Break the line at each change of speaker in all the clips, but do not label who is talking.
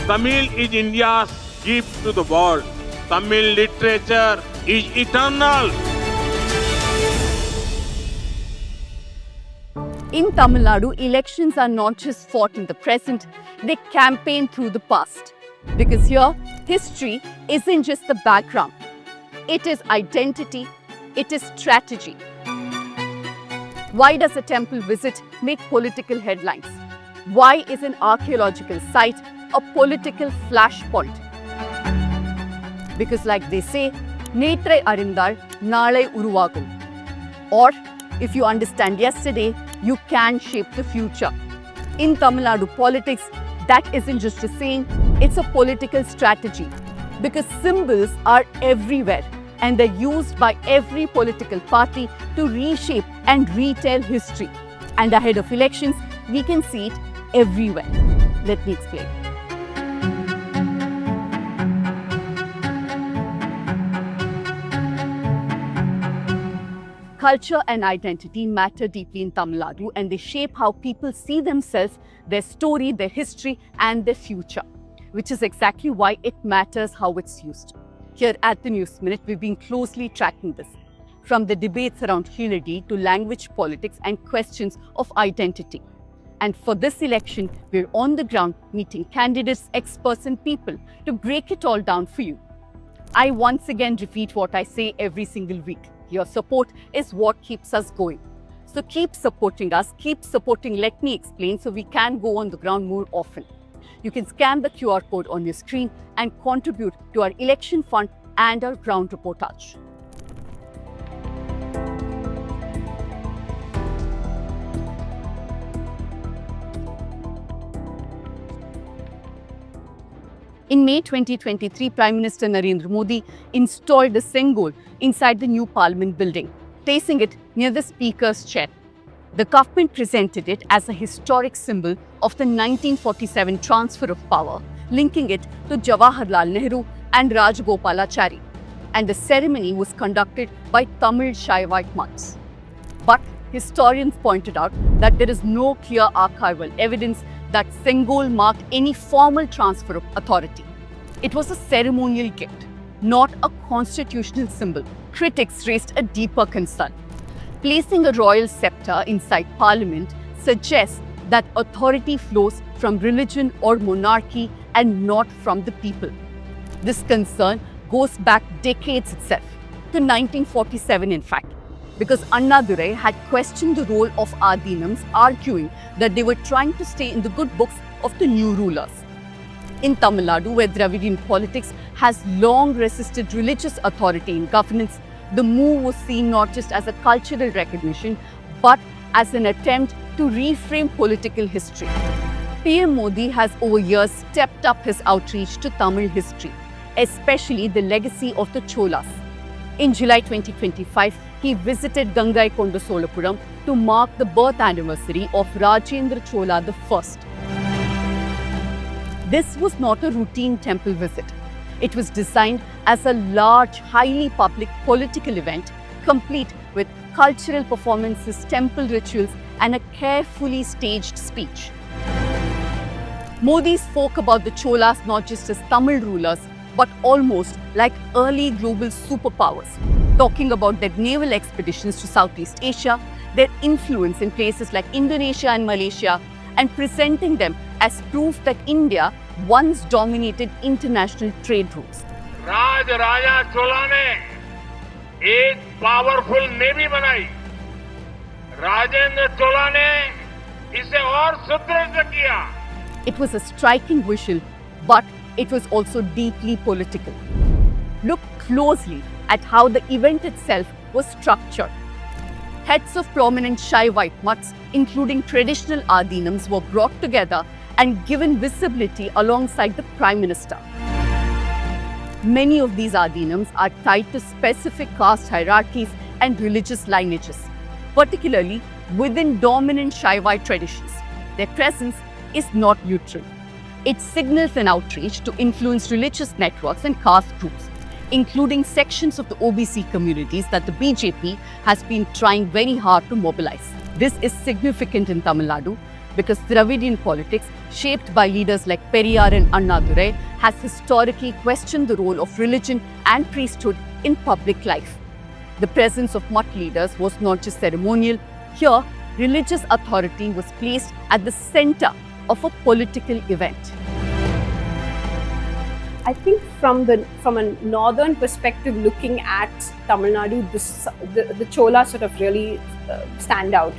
Tamil is India's gift to the world. Tamil literature is eternal.
In Tamil Nadu, elections are not just fought in the present, they campaign through the past. Because here, history isn't just the background. It is identity, it is strategy. Why does a temple visit make political headlines? Why is an archaeological site a political flashpoint? Because like they say, Netrai Arindal, Nalai Uruvagum. Or, if you understand yesterday, you can shape the future. In Tamil Nadu politics, that isn't just a saying, it's a political strategy. Because symbols are everywhere and they're used by every political party to reshape and retell history. And ahead of elections, we can see it everywhere. Let me explain. Culture and identity matter deeply in Tamil Nadu and they shape how people see themselves, their story, their history and their future, which is exactly why it matters how it's used. Here at the News Minute, we've been closely tracking this, from the debates around unity to language politics and questions of identity. And for this election, we're on the ground meeting candidates, experts and people to break it all down for you. I once again repeat what I say every single week. Your support is what keeps us going. So keep supporting us, keep supporting Let Me Explain so we can go on the ground more often. You can scan the QR code on your screen and contribute to our election fund and our ground reportage. In May 2023, Prime Minister Narendra Modi installed the Sengol inside the new Parliament building, placing it near the Speaker's chair. The government presented it as a historic symbol of the 1947 transfer of power, linking it to Jawaharlal Nehru and Rajagopalachari. And the ceremony was conducted by Tamil Shaivite monks. But historians pointed out that there is no clear archival evidence that Sengol marked any formal transfer of authority. It was a ceremonial gift, not a constitutional symbol. Critics raised a deeper concern. Placing a royal scepter inside Parliament suggests that authority flows from religion or monarchy and not from the people. This concern goes back decades itself, to 1947 in fact, because Annadurai had questioned the role of Adinams, arguing that they were trying to stay in the good books of the new rulers. In Tamil Nadu, where Dravidian politics has long resisted religious authority in governance, the move was seen not just as a cultural recognition, but as an attempt to reframe political history. PM Modi has over years stepped up his outreach to Tamil history, especially the legacy of the Cholas. In July 2025, he visited Gangaikonda Solapuram to mark the birth anniversary of Rajendra Chola I. This was not a routine temple visit. It was designed as a large, highly public political event, complete with cultural performances, temple rituals, and a carefully staged speech. Modi spoke about the Cholas not just as Tamil rulers, but almost like early global superpowers, talking about their naval expeditions to Southeast Asia, their influence in places like Indonesia and Malaysia, and presenting them as proof that India once dominated international trade routes.
राजा चोला ने एक powerful navy बनाई। राजेंद्र चोला ने इसे और सुदृढ़ किया।
It was a striking visual, but it was also deeply political. Look closely at how the event itself was structured. Heads of prominent Shaivite mutts, including traditional Adinams, were brought together and given visibility alongside the Prime Minister. Many of these Adinams are tied to specific caste hierarchies and religious lineages, particularly within dominant Shaivite traditions. Their presence is not neutral. It signals an outreach to influence religious networks and caste groups, including sections of the OBC communities that the BJP has been trying very hard to mobilize. This is significant in Tamil Nadu because Dravidian politics, shaped by leaders like Periyar and Annadurai, has historically questioned the role of religion and priesthood in public life. The presence of mutt leaders was not just ceremonial. Here, religious authority was placed at the center of a political event.
I think from a northern perspective, looking at Tamil Nadu, the Cholas sort of really stand out.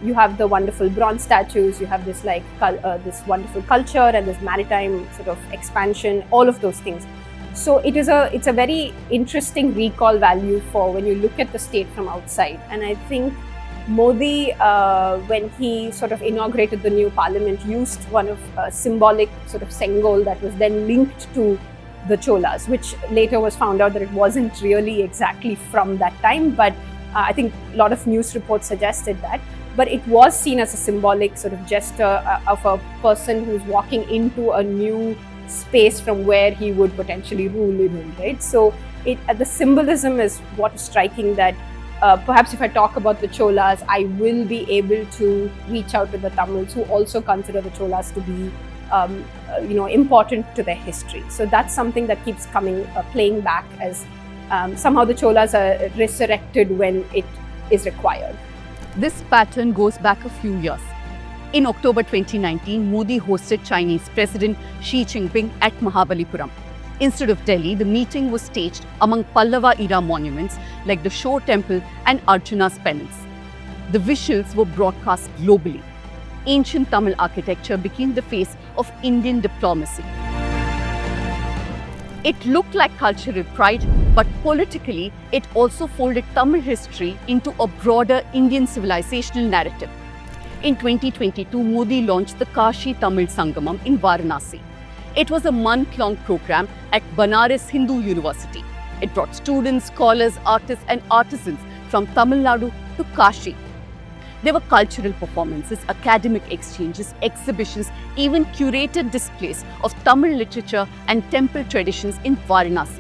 You have the wonderful bronze statues, you have this this wonderful culture and this maritime sort of expansion, all of those things. So it's a very interesting recall value for when you look at the state from outside. And I think Modi, when he sort of inaugurated the new parliament, used one of symbolic sort of Sengol that was then linked to the Cholas, which later was found out that it wasn't really exactly from that time, but I think a lot of news reports suggested that. But it was seen as a symbolic sort of gesture of a person who's walking into a new space from where he would potentially rule in, right? So the symbolism is what is striking, that perhaps if I talk about the Cholas, I will be able to reach out to the Tamils who also consider the Cholas to be important to their history. So that's something that keeps playing back as somehow the Cholas are resurrected when it is required.
This pattern goes back a few years. In October 2019, Modi hosted Chinese President Xi Jinping at Mahabalipuram. Instead of Delhi, the meeting was staged among Pallava-era monuments like the Shore Temple and Arjuna's Penance. The visuals were broadcast globally. Ancient Tamil architecture became the face of Indian diplomacy. It looked like cultural pride, but politically, it also folded Tamil history into a broader Indian civilizational narrative. In 2022, Modi launched the Kashi Tamil Sangamam in Varanasi. It was a month-long program at Banaras Hindu University. It brought students, scholars, artists, and artisans from Tamil Nadu to Kashi. There were cultural performances, academic exchanges, exhibitions, even curated displays of Tamil literature and temple traditions in Varanasi.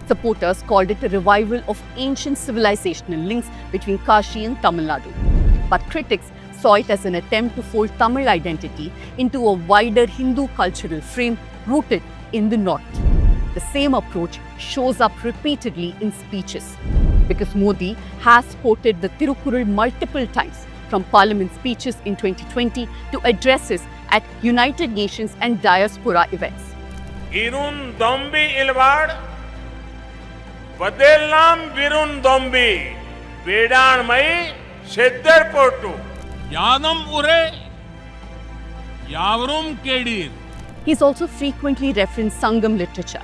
Supporters called it a revival of ancient civilizational links between Kashi and Tamil Nadu. But critics saw it as an attempt to fold Tamil identity into a wider Hindu cultural frame rooted in the north. The same approach shows up repeatedly in speeches, because Modi has quoted the Tirukkural multiple times, from parliament speeches in 2020 to addresses at United Nations and diaspora events.
Irun Dombi Ilvad, Vadelam Virun Dombi, Vedan Mai, Sheddar Portu, Yadam Ure, Yavrum Kedir.
He's also frequently referenced Sangam literature,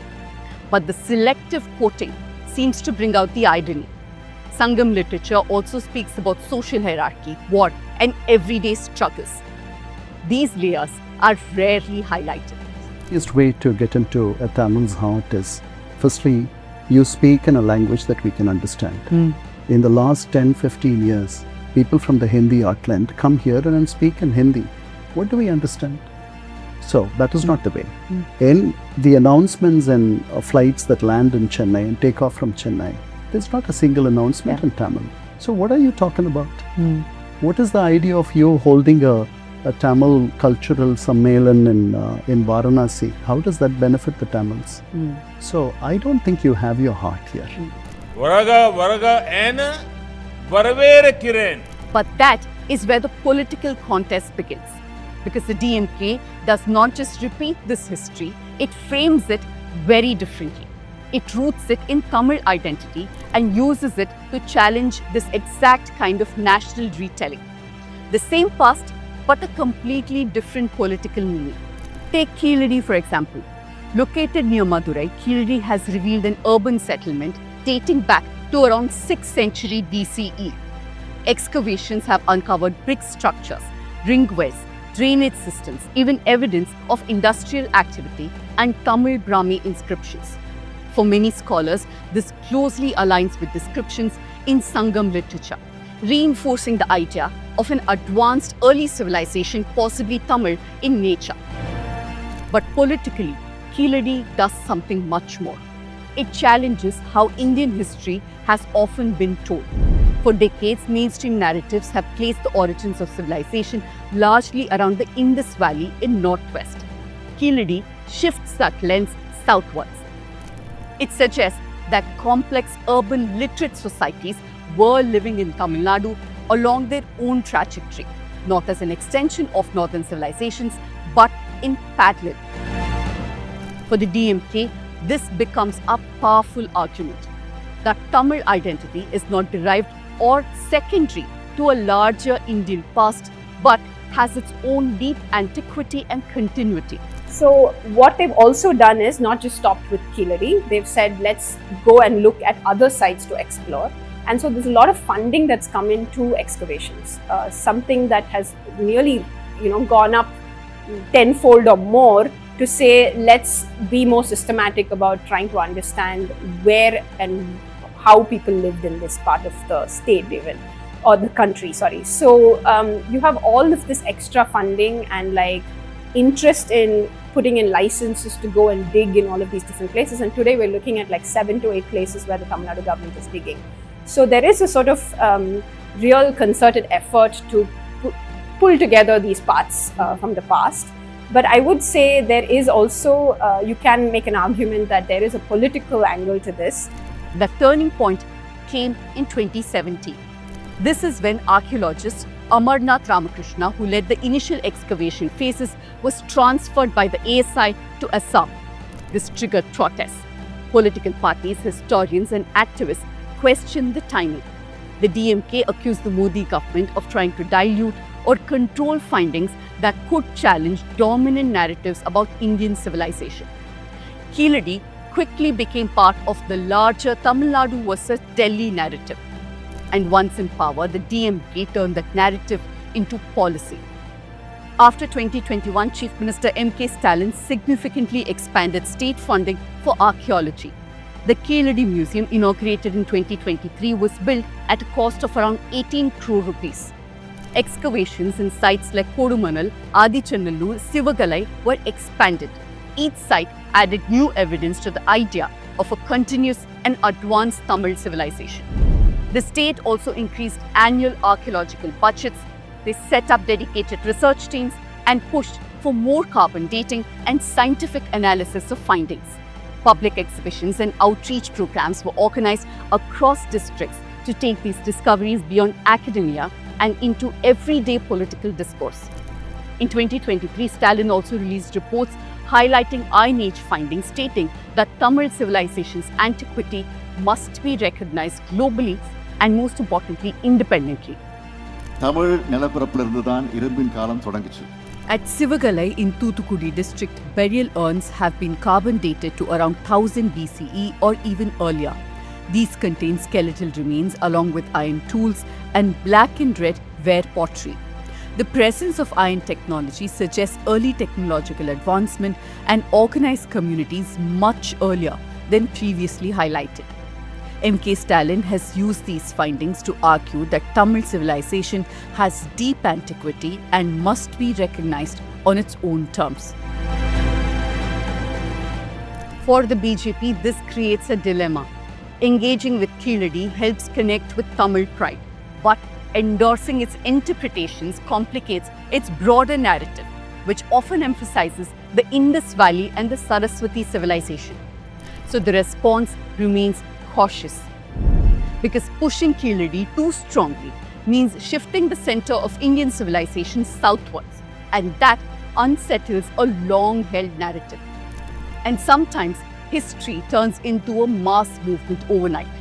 but the selective quoting seems to bring out the irony. Sangam literature also speaks about social hierarchy, war, and everyday struggles. These layers are rarely highlighted.
The easiest way to get into a Tamil's heart is, firstly, you speak in a language that we can understand. In the last 10-15 years, people from the Hindi heartland come here and speak in Hindi. What do we understand? So that is not the way. In the announcements and flights that land in Chennai and take off from Chennai, there's not a single announcement in Tamil. So what are you talking about? What is the idea of you holding a Tamil cultural sammelan in Varanasi? How does that benefit the Tamils? So I don't think you have your heart here.
Varaga Ena, Varavere Kiren.
But that is where the political contest begins, because the DMK does not just repeat this history, it frames it very differently. It roots it in Tamil identity and uses it to challenge this exact kind of national retelling. The same past, but a completely different political meaning. Take Keeladi, for example. Located near Madurai, Keeladi has revealed an urban settlement dating back to around 6th century BCE. Excavations have uncovered brick structures, ringways, drainage systems, even evidence of industrial activity and Tamil Brahmi inscriptions. For many scholars, this closely aligns with descriptions in Sangam literature, reinforcing the idea of an advanced early civilization, possibly Tamil, in nature. But politically, Keeladi does something much more. It challenges how Indian history has often been told. For decades, mainstream narratives have placed the origins of civilization largely around the Indus Valley in northwest. Keeladi shifts that lens southwards. It suggests that complex urban literate societies were living in Tamil Nadu along their own trajectory, not as an extension of northern civilizations, but in parallel. For the DMK, this becomes a powerful argument that Tamil identity is not derived or secondary to a larger Indian past, but has its own deep antiquity and continuity.
So what they've also done is not just stopped with Keeladi. They've said, let's go and look at other sites to explore. And so there's a lot of funding that's come into excavations, something that has nearly, gone up tenfold or more to say, let's be more systematic about trying to understand where and how people lived in this part of the state even, or the country, sorry. So you have all of this extra funding and interest in putting in licenses to go and dig in all of these different places. And today we're looking at 7 to 8 places where the Tamil Nadu government is digging. So there is a sort of real concerted effort to pull together these parts from the past. But I would say there is also, you can make an argument that there is a political angle to this.
The turning point came in 2017. This is when archaeologist Amarnath Ramakrishna, who led the initial excavation phases, was transferred by the ASI to Assam. This triggered protests. Political parties, historians and activists questioned the timing. The DMK accused the Modi government of trying to dilute or control findings that could challenge dominant narratives about Indian civilization. Keeladi quickly became part of the larger Tamil Nadu versus Delhi narrative. And once in power, the DMK turned that narrative into policy. After 2021, Chief Minister M.K. Stalin significantly expanded state funding for archaeology. The Keeladi Museum, inaugurated in 2023, was built at a cost of around 18 crore rupees. Excavations in sites like Kodumanal, Adichanallur, Sivagalai were expanded. Each site added new evidence to the idea of a continuous and advanced Tamil civilization. The state also increased annual archaeological budgets. They set up dedicated research teams and pushed for more carbon dating and scientific analysis of findings. Public exhibitions and outreach programs were organized across districts to take these discoveries beyond academia and into everyday political discourse. In 2023, Stalin also released reports highlighting Iron Age findings, stating that Tamil civilization's antiquity must be recognized globally and, most importantly, independently.
Tamil நிலப்பரப்பிலிருந்து தான் இரும்பின் காலம் தொடங்குச்சு.
At Sivagalai in Thoothukudi district, burial urns have been carbon dated to around 1000 BCE or even earlier. These contain skeletal remains along with iron tools and black and red ware pottery. The presence of iron technology suggests early technological advancement and organized communities much earlier than previously highlighted. M.K. Stalin has used these findings to argue that Tamil civilization has deep antiquity and must be recognized on its own terms. For the BJP, this creates a dilemma. Engaging with Keeladi helps connect with Tamil pride, but endorsing its interpretations complicates its broader narrative, which often emphasizes the Indus Valley and the Saraswati civilization. So the response remains cautious, because pushing Keeladi too strongly means shifting the center of Indian civilization southwards, and that unsettles a long-held narrative. And sometimes history turns into a mass movement overnight.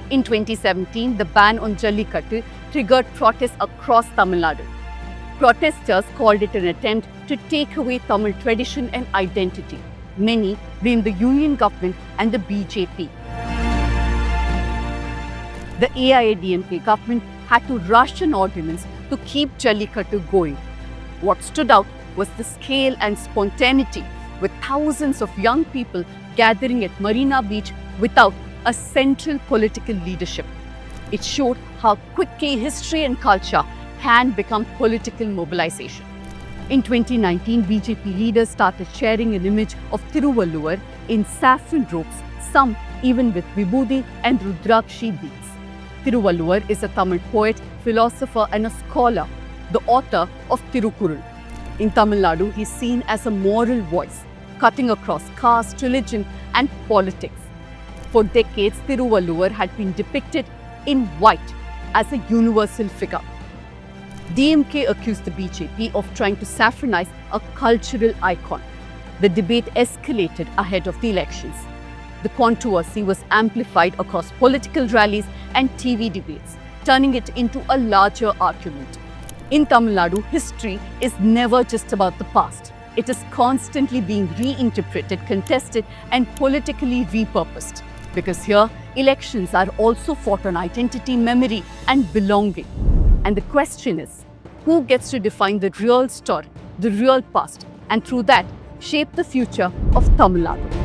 In 2017, the ban on Jallikattu triggered protests across Tamil Nadu. Protesters called it an attempt to take away Tamil tradition and identity. Many blamed the union government and the BJP. The AIADMK government had to rush an ordinance to keep Jallikattu going. What stood out was the scale and spontaneity, with thousands of young people gathering at Marina Beach without a central political leadership. It showed how quickly history and culture can become political mobilization. In 2019, BJP leaders started sharing an image of Thiruvalluvar in saffron robes, some even with vibhuti and rudrakshi beads. Thiruvalluvar is a Tamil poet, philosopher, and a scholar, the author of Tirukkural. In Tamil Nadu, he is seen as a moral voice, cutting across caste, religion, and politics. For decades, Thiruvalluvar had been depicted in white as a universal figure. DMK accused the BJP of trying to saffronize a cultural icon. The debate escalated ahead of the elections. The controversy was amplified across political rallies and TV debates, turning it into a larger argument. In Tamil Nadu, history is never just about the past. It is constantly being reinterpreted, contested, and politically repurposed. Because here, elections are also fought on identity, memory, and belonging. And the question is, who gets to define the real story, the real past, and through that, shape the future of Tamil Nadu?